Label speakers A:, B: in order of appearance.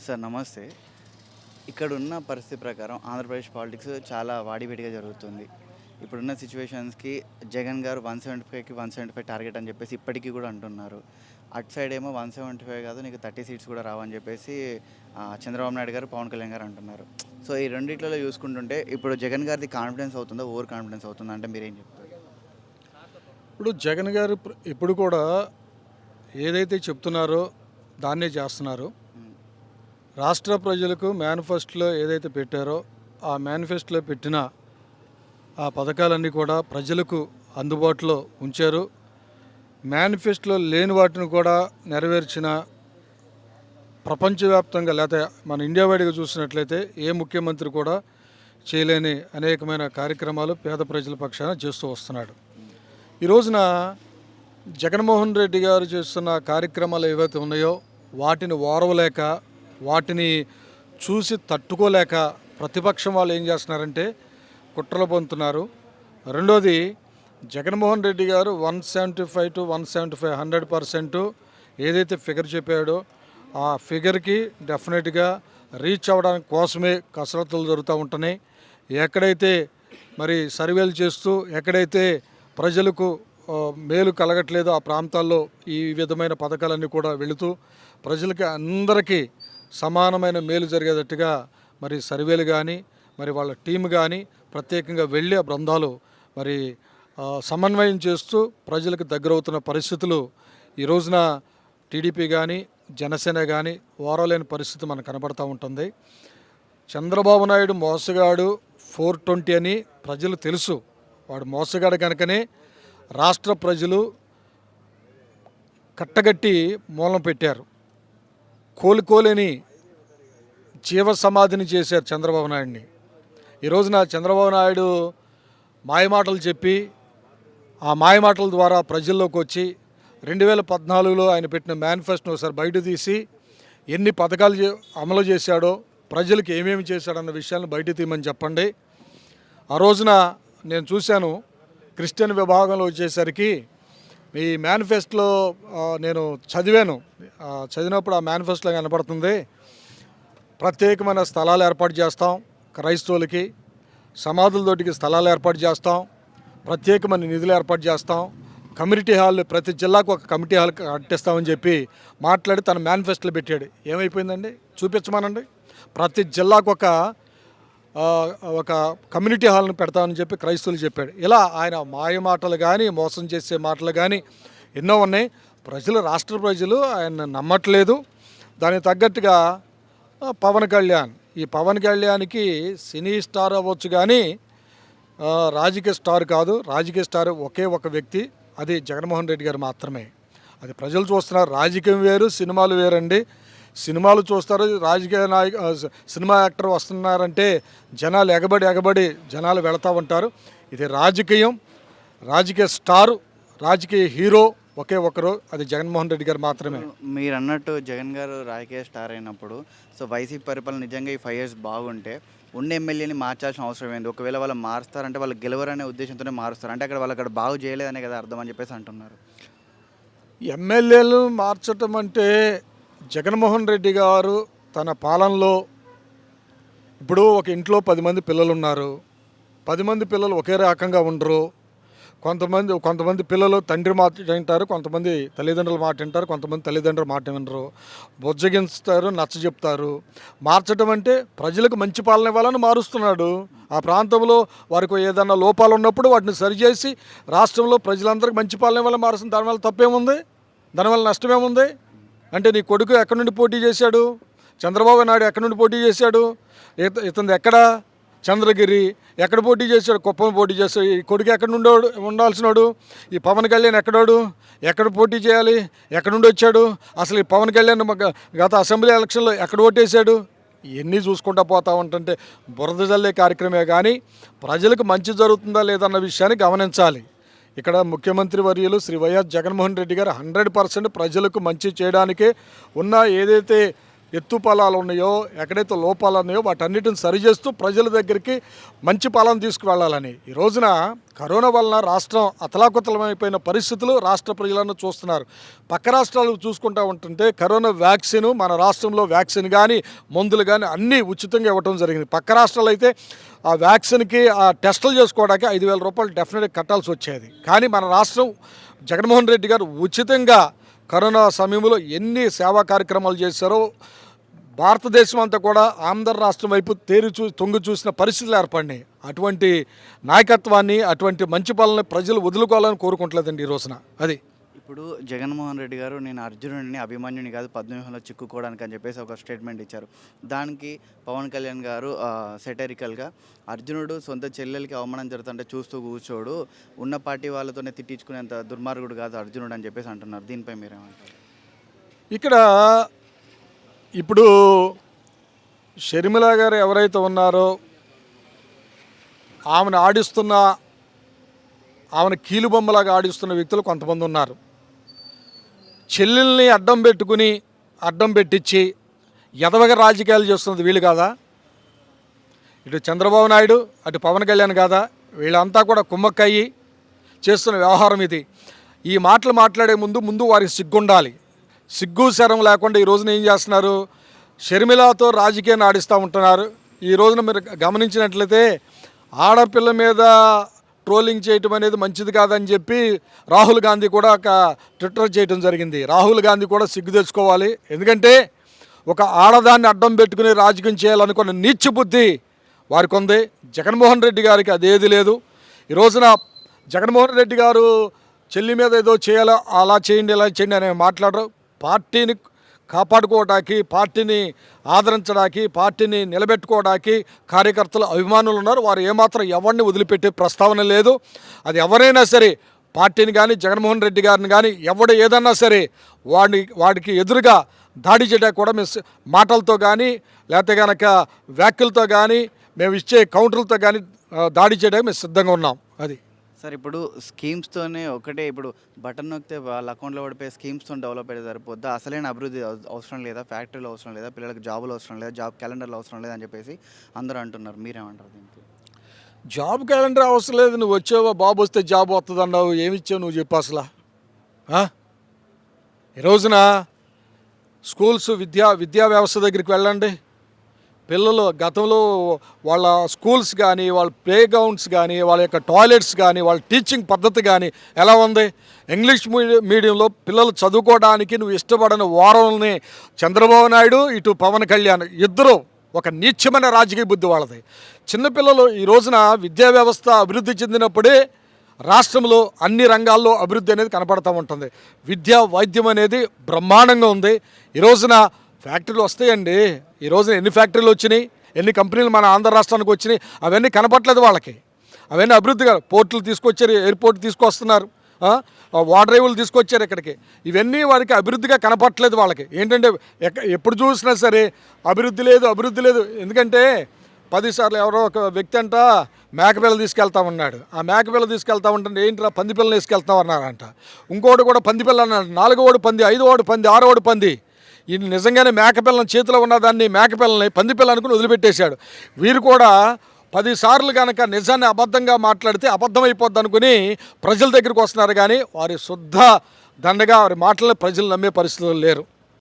A: Sir నమస్తే. ఇక్కడున్న పరిస్థితి ప్రకారం ఆంధ్రప్రదేశ్ పాలిటిక్స్ చాలా వాడివేడిగా జరుగుతుంది. ఇప్పుడున్న సిట్యుయేషన్స్‌కి జగన్ గారు 175కి 175 టార్గెట్ అని చెప్పేసి ఇప్పటికి కూడా అంటున్నారు. అటు సైడ్ ఏమో 175 కాదు నీకు 30 సీట్స్ కూడా రావని చెప్పేసి చంద్రబాబు నాయుడు గారు, పవన్ కళ్యాణ్ గారు అంటున్నారు. సో ఈ రెండిట్లలో చూసుకుంటుంటే ఇప్పుడు జగన్ గారిది కాన్ఫిడెన్స్ అవుతుందా? ఓవర్ కాన్ఫిడెన్స్ అవుతుందా? అంటే మీరేం చెప్తారు?
B: ఇప్పుడు జగన్ గారు ఇప్పుడు కూడా ఏదైతే చెప్తున్నారో దాన్నే చేస్తున్నారు.
A: హ్మ్.
B: రాష్ట్ర ప్రజలకు మేనిఫెస్టోలో ఏదైతే పెట్టారో ఆ మేనిఫెస్టోలో పెట్టిన ఆ పథకాలన్నీ కూడా ప్రజలకు అందుబాటులో ఉంచారు. మేనిఫెస్టోలో లేని వాటిని కూడా నెరవేర్చిన ప్రపంచవ్యాప్తంగా లేకపోతే మన ఇండియా వైడ్గా చూసినట్లయితే ఏ ముఖ్యమంత్రి కూడా చేయలేని అనేకమైన కార్యక్రమాలు పేద ప్రజల పక్షాన చేస్తూ వస్తున్నాడు. ఈ రోజున జగన్మోహన్ రెడ్డి గారు చేస్తున్న కార్యక్రమాలు ఏవైతే ఉన్నాయో వాటిని ఓర్వలేక వాటిని చూసి తట్టుకోలేక ప్రతిపక్షం వాళ్ళు ఏం చేస్తున్నారంటే కుట్రలు పొందుతున్నారు. రెండోది జగన్మోహన్ రెడ్డి గారు 175 to 175 100% ఏదైతే ఫిగర్ చెప్పాడో ఆ ఫిగర్కి డెఫినెట్గా రీచ్ అవ్వడానికి కోసమే కసరత్తులు జరుగుతూ ఉంటున్నాయి. ఎక్కడైతే మరి సర్వేలు చేస్తూ ఎక్కడైతే ప్రజలకు మేలు కలగట్లేదో ఆ ప్రాంతాల్లో ఈ విధమైన పథకాలన్నీ కూడా వెళుతూ ప్రజలకి అందరికీ సమానమైన మేలు జరిగేటట్టుగా మరి సర్వేలు కానీ మరి వాళ్ళ టీం కానీ ప్రత్యేకంగా వెళ్ళి ఆ బృందాలు మరి సమన్వయం చేస్తూ ప్రజలకు దగ్గరవుతున్న పరిస్థితులు ఈ రోజున టీడీపీ కానీ జనసేన కానీ ఓరలేని పరిస్థితి మనకు కనబడుతూ ఉంటుంది. చంద్రబాబు నాయుడు మోసగాడు 420 అని ప్రజలు తెలుసు. వాడు మోసగాడు కనుకనే రాష్ట్ర ప్రజలు కట్టగట్టి మూలం పెట్టారు. కోలుకోలేని జీవ సమాధిని చేశారు చంద్రబాబు నాయుడిని. ఈ రోజున చంద్రబాబు నాయుడు మాయమాటలు చెప్పి ఆ మాయమాటల ద్వారా ప్రజల్లోకి వచ్చి 2014లో ఆయన పెట్టిన మేనిఫెస్టోని ఒకసారి బయట తీసి ఎన్ని పథకాలు అమలు చేశాడో ప్రజలకు ఏమేమి చేశాడన్న విషయాన్ని బయట తీయమని చెప్పండి. ఆ రోజున నేను చూశాను క్రిస్టియన్ విభాగంలో వచ్చేసరికి ఈ మేనిఫెస్టోలో నేను చదివినప్పుడు ఆ మేనిఫెస్టోలో కనపడుతుంది ప్రత్యేకమైన స్థలాలు ఏర్పాటు చేస్తాం, క్రైస్తవులకి సమాధులతోటికి స్థలాలు ఏర్పాటు చేస్తాం, ప్రత్యేకమైన నిధులు ఏర్పాటు చేస్తాం, కమ్యూనిటీ హాల్ ప్రతి జిల్లాకు ఒక కమిటీ హాల్ కట్టిస్తామని చెప్పి మాట్లాడి తన మేనిఫెస్టోలో పెట్టాడు. ఏమైపోయిందండి? చూపించమనండి. ప్రతి జిల్లాకు ఒక కమ్యూనిటీ హాల్ని పెడతామని చెప్పి క్రైస్తవులు చెప్పాడు. ఇలా ఆయన మాయ మాటలు కానీ మోసం చేసే మాటలు కానీ ఎన్నో ఉన్నాయి. రాష్ట్ర ప్రజలు ఆయన నమ్మట్లేదు. దానికి తగ్గట్టుగా పవన్ కళ్యాణ్, ఈ పవన్ కళ్యాణ్కి సినీ స్టార్ అవ్వచ్చు కానీ రాజకీయ స్టార్ కాదు. రాజకీయ స్టార్ ఒకే ఒక వ్యక్తి, అది జగన్మోహన్ రెడ్డి గారు మాత్రమే. అది ప్రజలు చూస్తున్నారు. రాజకీయం వేరు, సినిమాలు వేరండి. సినిమాలు చూస్తారు, సినిమా యాక్టర్ వస్తున్నారంటే జనాలు ఎగబడి జనాలు వెళతా ఉంటారు. ఇది రాజకీయం, రాజకీయ స్టారు, రాజకీయ హీరో ఒకే ఒకరు, అది జగన్మోహన్ రెడ్డి గారు మాత్రమే.
A: మీరు అన్నట్టు జగన్ గారు రాజకీయ స్టార్ అయినప్పుడు సో వైసీపీ పరిపాలన నిజంగా ఈ 5 years బాగుంటే ఉన్న ఎమ్మెల్యేని మార్చాల్సిన అవసరం ఏంది? ఒకవేళ వాళ్ళు మారుస్తారంటే వాళ్ళు గెలవరనే ఉద్దేశంతోనే మారుస్తారు. అంటే వాళ్ళు అక్కడ బాగు చేయలేదనే కదా అర్థం అని చెప్పేసి అంటున్నారు.
B: ఎమ్మెల్యేలు మార్చటం అంటే జగన్మోహన్ రెడ్డి గారు తన పాలనలో ఇప్పుడు ఒక ఇంట్లో 10 మంది పిల్లలు ఉన్నారు. 10 మంది పిల్లలు ఒకే రకంగా ఉండరు. కొంతమంది పిల్లలు తండ్రి మాట వింటారు, కొంతమంది తల్లిదండ్రుల మాట వింటారు, కొంతమంది తల్లిదండ్రుల మాట వినరు, బుజ్జగిస్తారు, నచ్చ చెప్తారు. మార్చడం అంటే ప్రజలకు మంచి పాలన ఇవ్వాలని మారుస్తున్నాడు. ఆ ప్రాంతంలో వారికి ఏదైనా లోపాలు ఉన్నప్పుడు వాటిని సరిచేసి రాష్ట్రంలో ప్రజలందరికీ మంచి పాలన ఇవ్వాలని మారుస్తుంది. దానివల్ల తప్పేముంది? దానివల్ల నష్టమేముంది? అంటే నీ కొడుకు ఎక్కడి నుండి పోటీ చేశాడు? చంద్రబాబు నాయుడు ఎక్కడి నుండి పోటీ చేశాడు? ఇతను ఎక్కడ? చంద్రగిరి. ఎక్కడ పోటీ చేశాడు? కుప్పం పోటీ చేశాడు. ఈ కొడుకు ఎక్కడి నుండి ఉండాల్సినాడు? ఈ పవన్ కళ్యాణ్ ఎక్కడ పోటీ చేయాలి? ఎక్కడి నుండి వచ్చాడు? అసలు ఈ పవన్ కళ్యాణ్ గత అసెంబ్లీ ఎలక్షన్లో ఎక్కడ ఓటేశాడు? ఇవన్నీ చూసుకుంటా పోతా ఉంటుంటే బురద జల్లే కార్యక్రమే కానీ ప్రజలకు మంచి జరుగుతుందా లేదన్న విషయాన్ని గమనించాలి. ఇక్కడ ముఖ్యమంత్రి వర్యులు శ్రీ వైఎస్ జగన్మోహన్ రెడ్డి గారు 100% ప్రజలకు మంచి చేయడానికే ఉన్న ఏదైతే ఎత్తు పొలాలు ఉన్నాయో, ఎక్కడైతే లోపాలు ఉన్నాయో వాటన్నిటిని సరిచేస్తూ ప్రజల దగ్గరికి మంచి పాలన తీసుకువెళ్ళాలని. ఈ రోజున కరోనా వలన రాష్ట్రం అతలాకుతలమైపోయిన పరిస్థితులు రాష్ట్ర ప్రజలను చూస్తున్నారు. పక్క రాష్ట్రాలు చూసుకుంటూ ఉంటుంటే కరోనా వ్యాక్సిన్ మన రాష్ట్రంలో వ్యాక్సిన్ కానీ మందులు కానీ అన్నీ ఉచితంగా ఇవ్వడం జరిగింది. పక్క రాష్ట్రాలు అయితే ఆ వ్యాక్సిన్కి ఆ టెస్టులు చేసుకోవడానికి 5,000 రూపాయలు డెఫినెట్గా కట్టాల్సి వచ్చేది. కానీ మన రాష్ట్రం జగన్మోహన్ రెడ్డి గారు ఉచితంగా కరోనా సమయంలో ఎన్ని సేవా కార్యక్రమాలు చేశారో భారతదేశం అంతా కూడా ఆంధ్ర రాష్ట్రం వైపు తొంగి చూసిన పరిస్థితులు ఏర్పడినాయి. అటువంటి నాయకత్వాన్ని, అటువంటి మంచి పాలన ప్రజలు వదులుకోవాలని కోరుకుంటలేదండి ఈ రోజున. అది
A: ఇప్పుడు జగన్మోహన్ రెడ్డి గారు నేను అర్జునుడిని అభిమన్యుని కాదు పద్మవ్యూహంలో చిక్కుకోవడానికి అని చెప్పేసి ఒక స్టేట్మెంట్ ఇచ్చారు. దానికి పవన్ కళ్యాణ్ గారు సెటరికల్గా అర్జునుడు సొంత చెల్లెలకి అవమానం జరుగుతుంటే చూస్తూ కూర్చోడు, ఉన్న పార్టీ వాళ్ళతోనే తిట్టించుకునేంత దుర్మార్గుడు కాదు అర్జునుడు అని చెప్పేసి అంటున్నారు. దీనిపై మీరేమంటారు?
B: ఇక్కడ ఇప్పుడు షర్మిల గారు ఎవరైతే ఉన్నారో ఆమెను కీలుబొమ్మలాగా ఆడిస్తున్న వ్యక్తులు కొంతమంది ఉన్నారు. చెల్లెల్ని అడ్డం పెట్టించి ఎదవగా రాజకీయాలు చేస్తున్నది వీళ్ళు కాదా? ఇటు చంద్రబాబు నాయుడు, అటు పవన్ కళ్యాణ్ కాదా? వీళ్ళంతా కూడా కుమ్మక్కయ్యి చేస్తున్న వ్యవహారం ఇది. ఈ మాటలు మాట్లాడే ముందు వారికి సిగ్గుండాలి. సిగ్గు శరం లేకుండా ఈ రోజున ఏం చేస్తున్నారు? షర్మిలతో రాజకీయాన్ని ఆడిస్తూ ఉంటున్నారు. ఈ రోజున మీరు గమనించినట్లయితే ఆడపిల్ల మీద ట్రోలింగ్ చేయటం అనేది మంచిది కాదని చెప్పి రాహుల్ గాంధీ కూడా ఒక ట్విట్టర్ చేయడం జరిగింది. రాహుల్ గాంధీ కూడా సిగ్గు తెచ్చుకోవాలి. ఎందుకంటే ఒక ఆడదాన్ని అడ్డం పెట్టుకుని రాజకీయం చేయాలనుకున్న నీచ బుద్ధి వారికి ఉంది. జగన్మోహన్ రెడ్డి గారికి అదేది లేదు. ఈ రోజున జగన్మోహన్ రెడ్డి గారు చెల్లి మీద ఏదో చేయాలో అలా చేయండి ఇలా చేయండి అని మాట్లాడరు. పార్టీని కాపాడుకోవడానికి, పార్టీని ఆదరించడానికి, పార్టీని నిలబెట్టుకోవడానికి కార్యకర్తలు, అభిమానులు ఉన్నారు. వారు ఏమాత్రం ఎవరిని వదిలిపెట్టే ప్రస్తావన లేదు. అది ఎవరైనా సరే పార్టీని కానీ జగన్మోహన్ రెడ్డి గారిని కానీ ఎవడు ఏదన్నా సరే వాడికి ఎదురుగా దాడి చేయడానికి కూడా మేము మాటలతో కానీ లేకపోతే కనుక వ్యాఖ్యలతో కానీ మేము ఇచ్చే కౌంటర్లతో కానీ దాడి చేయడానికి మేము సిద్ధంగా ఉన్నాం. అది
A: సార్ ఇప్పుడు స్కీమ్స్తోనే ఒకటే ఇప్పుడు బటన్ నొక్కితే వాళ్ళ అకౌంట్లో పడిపోయే స్కీమ్స్తో డెవలప్ అయితే సరిపోద్దా? అసలైన అభివృద్ధి అవసరం లేదా? ఫ్యాక్టరీలో అవసరం లేదా? పిల్లలకు జాబులు అవసరం లేదా? జాబ్ క్యాలెండర్లు అవసరం లేదా అని చెప్పేసి అందరూ అంటున్నారు. మీరేమంటారు దీనికి?
B: జాబ్ క్యాలెండర్ అవసరం లేదు. నువ్వు వచ్చావా బాబు వస్తే జాబ్ వస్తుంది అన్నావు. ఏమిచ్చావు నువ్వు చెప్పు అసలు? ఈ రోజున స్కూల్స్ విద్యా వ్యవస్థ దగ్గరికి వెళ్ళండి. పిల్లలు గతంలో వాళ్ళ స్కూల్స్ కానీ, వాళ్ళ ప్లే గ్రౌండ్స్ కానీ, వాళ్ళ యొక్క టాయిలెట్స్ కానీ, వాళ్ళ టీచింగ్ పద్ధతి కానీ ఎలా ఉంది? ఇంగ్లీష్ మీడియంలో పిల్లలు చదువుకోవడానికి నువ్వు ఇష్టపడని వారంని చంద్రబాబు నాయుడు, ఇటు పవన్ కళ్యాణ్ ఇద్దరు ఒక నీచమైన రాజకీయ బుద్ధి వాళ్ళది. చిన్నపిల్లలు ఈ రోజున విద్యా వ్యవస్థ అభివృద్ధి చెందినప్పుడే రాష్ట్రంలో అన్ని రంగాల్లో అభివృద్ధి అనేది కనపడుతూ ఉంటుంది. విద్య, వైద్యం అనేది బ్రహ్మాండంగా ఉంది. ఈ రోజున ఫ్యాక్టరీలు వస్తాయండి. ఈ రోజున ఎన్ని ఫ్యాక్టరీలు వచ్చినాయి, ఎన్ని కంపెనీలు మన ఆంధ్ర రాష్ట్రానికి వచ్చినాయి, అవన్నీ కనపట్లేదు వాళ్ళకి. అవన్నీ అభివృద్ధిగా పోర్టులు తీసుకొచ్చారు, ఎయిర్పోర్ట్ తీసుకొస్తున్నారు, ఓడరేవులు తీసుకొచ్చారు ఇక్కడికి. ఇవన్నీ వారికి అభివృద్ధిగా కనపట్లేదు వాళ్ళకి. ఏంటంటే ఎప్పుడు చూసినా సరే అభివృద్ధి లేదు. ఎందుకంటే 10 సార్లు ఎవరో ఒక వ్యక్తి అంట మేకపిల్లలు తీసుకెళ్తామన్నాడు. ఆ మేకపిల్ల తీసుకెళ్తా ఉంటే ఏంట్రా పందిపిల్లని తీసుకెళ్తామన్నారంట. ఇంకోటి కూడా పందిపిల్ల అన్నాడు. 4వాడు పంది, 5వాడు పంది, 6వాడు పంది. ఈ నిజంగానే మేకపిల్లని చేతిలో ఉన్నదాన్ని మేకపిల్లని పందిపిల్ల అనుకుని వదిలిపెట్టేశాడు. వీరు కూడా 10 సార్లు కనుక నిజాన్ని అబద్ధంగా మాట్లాడితే అబద్ధమైపోద్ది అనుకుని ప్రజల దగ్గరికి వస్తున్నారు. కానీ వారి శుద్ధ దండగా వారి మాటలను ప్రజలు నమ్మే పరిస్థితులు లేరు.